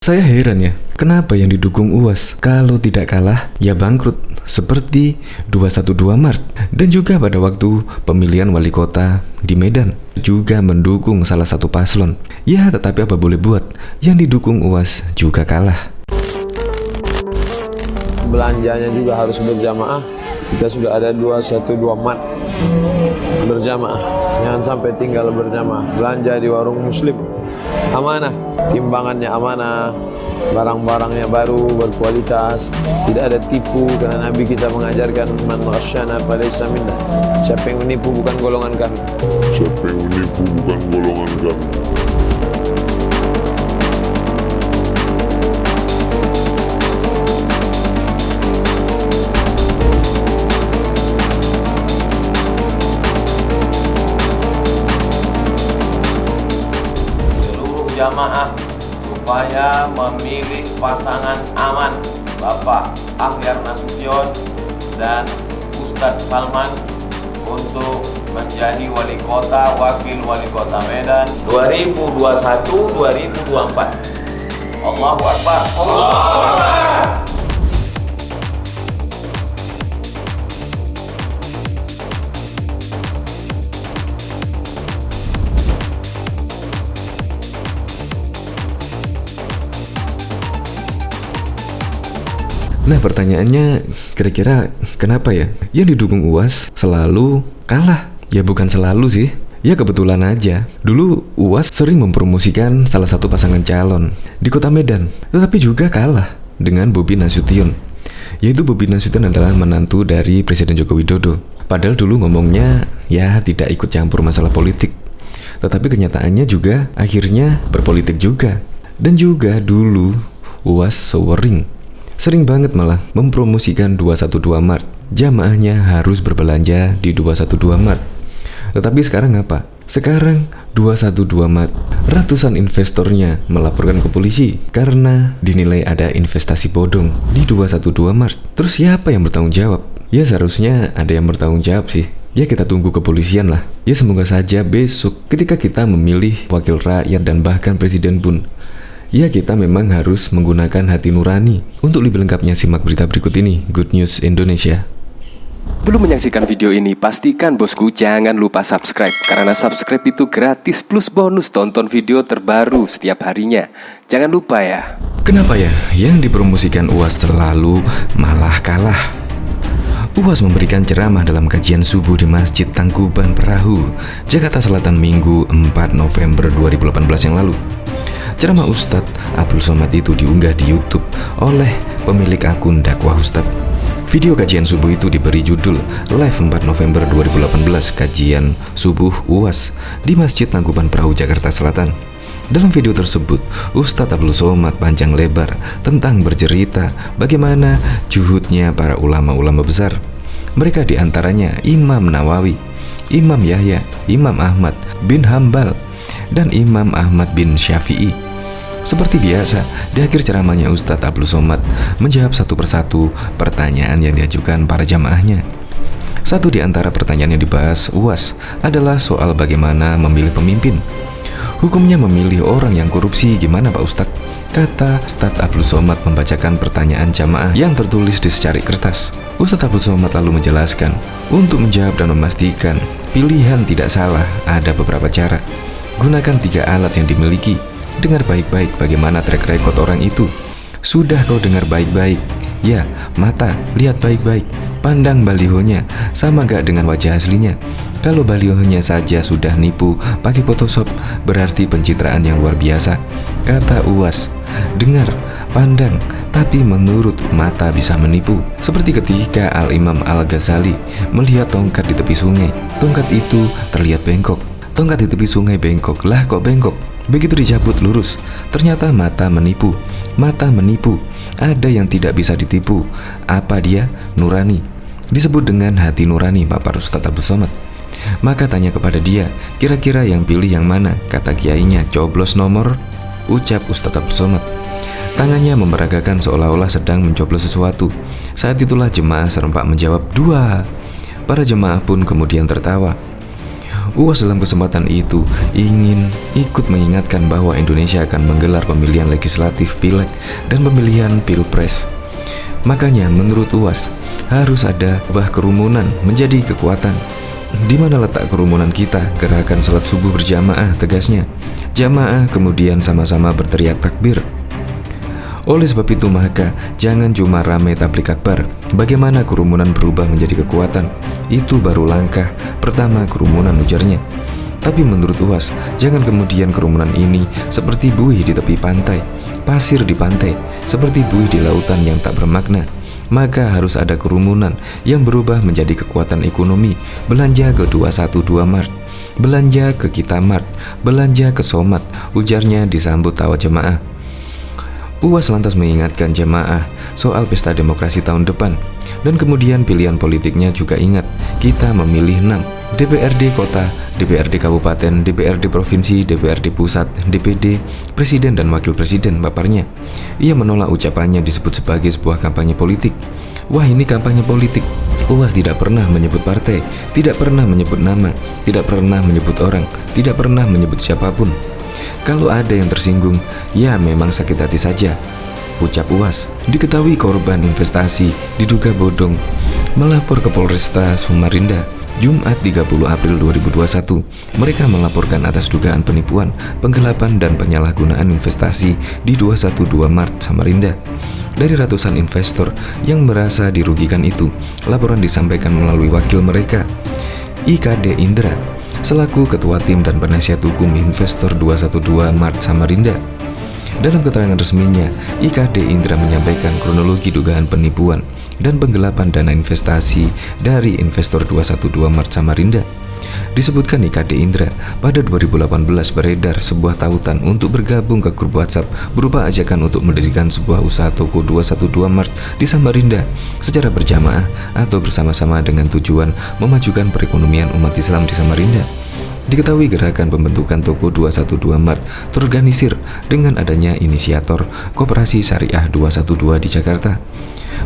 Saya heran ya, kenapa yang didukung UAS kalau tidak kalah ya bangkrut seperti 212 Maret. Dan juga pada waktu pemilihan wali kota di Medan juga mendukung salah satu paslon. Ya tetapi apa boleh buat, yang didukung UAS juga kalah. Belanjanya juga harus berjamaah. Kita sudah ada 212 Maret berjamaah. Jangan sampai tinggal berjamaah. Belanja di warung muslim amanah, timbangannya amanah, barang-barangnya baru, berkualitas, tidak ada tipu, karena Nabi kita mengajarkan man ghasyana falaysa minna. Siapa yang menipu bukan golongan kami. Siapa yang menipu bukan golongan kami. Jamaah supaya memilih pasangan aman Bapak Akhyar Nasution dan Ustadz Salman untuk menjadi wali kota, wakil wali kota Medan 2021-2024. Allahu Akbar. Allahu Akbar. Nah pertanyaannya, kira-kira kenapa ya yang didukung UAS selalu kalah? Ya bukan selalu sih, ya kebetulan aja. Dulu UAS sering mempromosikan salah satu pasangan calon di kota Medan, tetapi juga kalah dengan Bobi Nasution. Yaitu Bobi Nasution adalah menantu dari Presiden Joko Widodo. Padahal dulu ngomongnya ya tidak ikut campur masalah politik, tetapi kenyataannya juga akhirnya berpolitik juga. Dan juga dulu UAS sering banget malah mempromosikan 212 Maret. Jamaahnya harus berbelanja di 212 Maret. Tetapi sekarang apa? Sekarang 212 Maret, ratusan investornya melaporkan ke polisi karena dinilai ada investasi bodong di 212 Maret. Terus siapa yang bertanggung jawab? Ya seharusnya ada yang bertanggung jawab sih. Ya kita tunggu kepolisian lah. Ya semoga saja besok ketika kita memilih wakil rakyat dan bahkan presiden pun, ya kita memang harus menggunakan hati nurani. Untuk lebih lengkapnya simak berita berikut ini. Good News Indonesia. Belum menyaksikan video ini, pastikan bosku jangan lupa subscribe. Karena subscribe itu gratis plus bonus tonton video terbaru setiap harinya. Jangan lupa ya. Kenapa ya yang dipromosikan UAS selalu malah kalah? UAS memberikan ceramah dalam kajian subuh di Masjid Tangkuban Perahu, Jakarta Selatan Minggu 4 November 2018 yang lalu. Ceramah Ustadz Abdul Somad itu diunggah di YouTube oleh pemilik akun dakwah Ustadz. Video kajian subuh itu diberi judul Live 4 November 2018 Kajian Subuh UAS di Masjid Tangkuban Perahu Jakarta Selatan. Dalam video tersebut, Ustadz Abdul Somad panjang lebar tentang bercerita bagaimana juhudnya para ulama-ulama besar. Mereka diantaranya Imam Nawawi, Imam Yahya, Imam Ahmad bin Hambal, dan Imam Ahmad bin Syafi'i. Seperti biasa, di akhir ceramahnya Ustadz Abdul Somad menjawab satu persatu pertanyaan yang diajukan para jamaahnya. Satu di antara pertanyaan yang dibahas UAS adalah soal bagaimana memilih pemimpin. Hukumnya memilih orang yang korupsi gimana Pak Ustadz? Kata Ustadz Abdul Somad membacakan pertanyaan jamaah yang tertulis di secari kertas. Ustadz Abdul Somad lalu menjelaskan, untuk menjawab dan memastikan pilihan tidak salah ada beberapa cara. Gunakan 3 alat yang dimiliki. Dengar baik-baik bagaimana track record orang itu. Sudah kau dengar baik-baik? Ya, mata, lihat baik-baik. Pandang balihonya, sama gak dengan wajah aslinya? Kalau balihonya saja sudah nipu pakai Photoshop, berarti pencitraan yang luar biasa. Kata UAS, dengar, pandang, tapi menurut mata bisa menipu. Seperti ketika Al-Imam Al-Ghazali melihat tongkat di tepi sungai. Tongkat itu terlihat bengkok. Tongkat di tepi sungai bengkok, lah kok bengkok? Begitu dicabut lurus, ternyata mata menipu. Mata menipu, ada yang tidak bisa ditipu. Apa dia? Nurani. Disebut dengan hati nurani, Bapak Ustadz Abdul Somad. Maka tanya kepada dia, kira-kira yang pilih yang mana? Kata kiainya, coblos nomor. Ucap Ustadz Abdul Somad. Tangannya memeragakan seolah-olah sedang mencoblos sesuatu. Saat itulah jemaah serempak menjawab 2. Para jemaah pun kemudian tertawa. UAS dalam kesempatan itu ingin ikut mengingatkan bahwa Indonesia akan menggelar pemilihan legislatif Pileg dan pemilihan Pilpres. Makanya menurut UAS harus ada kerumunan menjadi kekuatan. Di mana letak kerumunan kita? Gerakan salat subuh berjamaah, tegasnya. Jamaah kemudian sama-sama berteriak takbir. Oleh sebab itu maka jangan cuma ramai tablik akbar. Bagaimana kerumunan berubah menjadi kekuatan? Itu baru langkah pertama kerumunan, ujarnya. Tapi menurut UAS, jangan kemudian kerumunan ini seperti buih di tepi pantai, pasir di pantai, seperti buih di lautan yang tak bermakna. Maka harus ada kerumunan yang berubah menjadi kekuatan ekonomi. Belanja ke 212 Mart, belanja ke Kita Mart, belanja ke Somat, ujarnya disambut tawa jemaah. UAS lantas mengingatkan jemaah soal pesta demokrasi tahun depan. Dan kemudian pilihan politiknya juga ingat, kita memilih 6, DPRD Kota, DPRD Kabupaten, DPRD Provinsi, DPRD Pusat, DPD, Presiden dan Wakil Presiden, paparnya. Ia menolak ucapannya disebut sebagai sebuah kampanye politik. Wah, ini kampanye politik. UAS tidak pernah menyebut partai, tidak pernah menyebut nama, tidak pernah menyebut orang, tidak pernah menyebut siapapun. Kalau ada yang tersinggung, ya memang sakit hati saja, ucap UAS. Diketahui korban investasi diduga bodong melapor ke Polresta Samarinda Jumat 30 April 2021. Mereka melaporkan atas dugaan penipuan, penggelapan dan penyalahgunaan investasi di 212 Mart Samarinda. Dari ratusan investor yang merasa dirugikan itu, laporan disampaikan melalui wakil mereka, IKD Indra, selaku ketua tim dan penasihat hukum investor 212 Mart Samarinda. Dalam keterangan resminya, IKD Indra menyampaikan kronologi dugaan penipuan dan penggelapan dana investasi dari investor 212 Mart Samarinda. Disebutkan IKD Indra, pada 2018 beredar sebuah tautan untuk bergabung ke grup WhatsApp berupa ajakan untuk mendirikan sebuah usaha toko 212 Mart di Samarinda secara berjamaah atau bersama-sama dengan tujuan memajukan perekonomian umat Islam di Samarinda. Diketahui gerakan pembentukan toko 212 Mart terorganisir dengan adanya inisiator Koperasi Syariah 212 di Jakarta.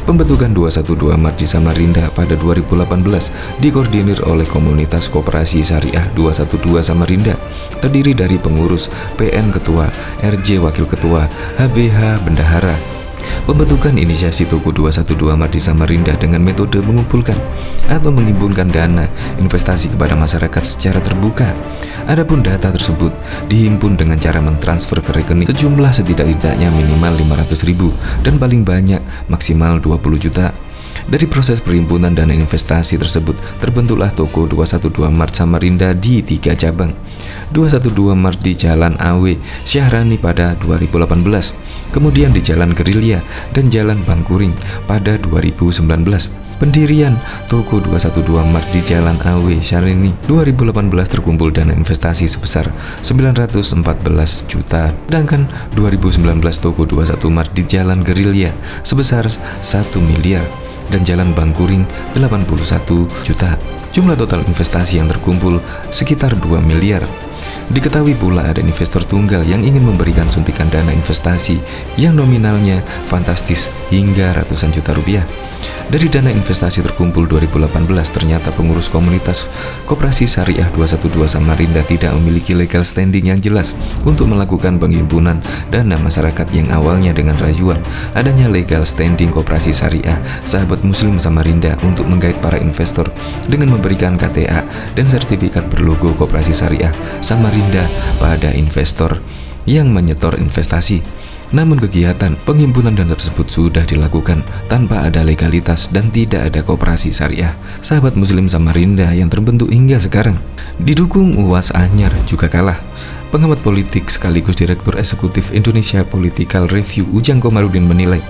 Pembentukan 212 Mart di Samarinda pada 2018 dikoordinir oleh Komunitas Koperasi Syariah 212 Samarinda, terdiri dari pengurus, PN Ketua, RJ Wakil Ketua, HBH Bendahara. Pembentukan inisiasi toko 212 Mart di Samarinda dengan metode mengumpulkan atau menghimpunkan dana investasi kepada masyarakat secara terbuka. Adapun data tersebut dihimpun dengan cara mentransfer ke rekening sejumlah setidak-tidaknya minimal 500.000 dan paling banyak maksimal 20 juta. Dari proses perhimpunan dana investasi tersebut terbentuklah toko 212 Mart Samarinda di 3 cabang. 212 Mart di Jalan Awe Syahrani pada 2018, kemudian di Jalan Gerilya dan Jalan Bangkuring pada 2019. Pendirian toko 212 Mart di Jalan Awe Syahrani 2018 terkumpul dana investasi sebesar 914 juta, sedangkan 2019 toko 21 Mart di Jalan Gerilya sebesar 1 miliar dan Jalan Bangkuring 81 juta. Jumlah total investasi yang terkumpul sekitar 2 miliar. Diketahui pula ada investor tunggal yang ingin memberikan suntikan dana investasi yang nominalnya fantastis hingga ratusan juta rupiah. Dari dana investasi terkumpul 2018, ternyata pengurus komunitas Koperasi Syariah 212 Samarinda tidak memiliki legal standing yang jelas untuk melakukan penghimpunan dana masyarakat yang awalnya dengan rayuan adanya legal standing Koperasi Syariah Sahabat Muslim Samarinda untuk menggait para investor dengan memberikan KTA dan sertifikat berlogo Koperasi Syariah Samarinda pada investor yang menyetor investasi. Namun kegiatan penghimpunan dana tersebut sudah dilakukan tanpa ada legalitas dan tidak ada koperasi syariah Sahabat Muslim Samarinda yang terbentuk hingga sekarang. Didukung UAS Anyar juga kalah. Pengamat politik sekaligus Direktur Eksekutif Indonesia Political Review Ujang Komarudin menilai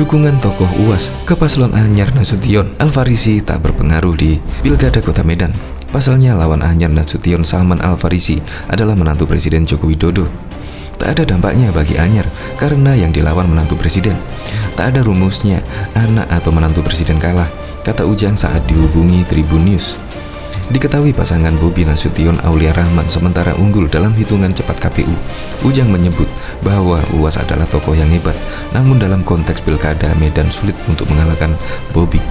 dukungan tokoh UAS ke paslon Anyar Nasution Al-Farisi tak berpengaruh di Pilkada Kota Medan. Pasalnya lawan Anyar Nasution Salman Al-Farisi adalah menantu Presiden Joko Widodo. Tak ada dampaknya bagi Anyar karena yang dilawan menantu presiden. Tak ada rumusnya anak atau menantu presiden kalah, kata Ujang saat dihubungi Tribun News. Diketahui pasangan Bobi Nasution Aulia Rahman sementara unggul dalam hitungan cepat KPU. Ujang menyebut bahwa UAS adalah tokoh yang hebat, namun dalam konteks pilkada Medan sulit untuk mengalahkan Bobi.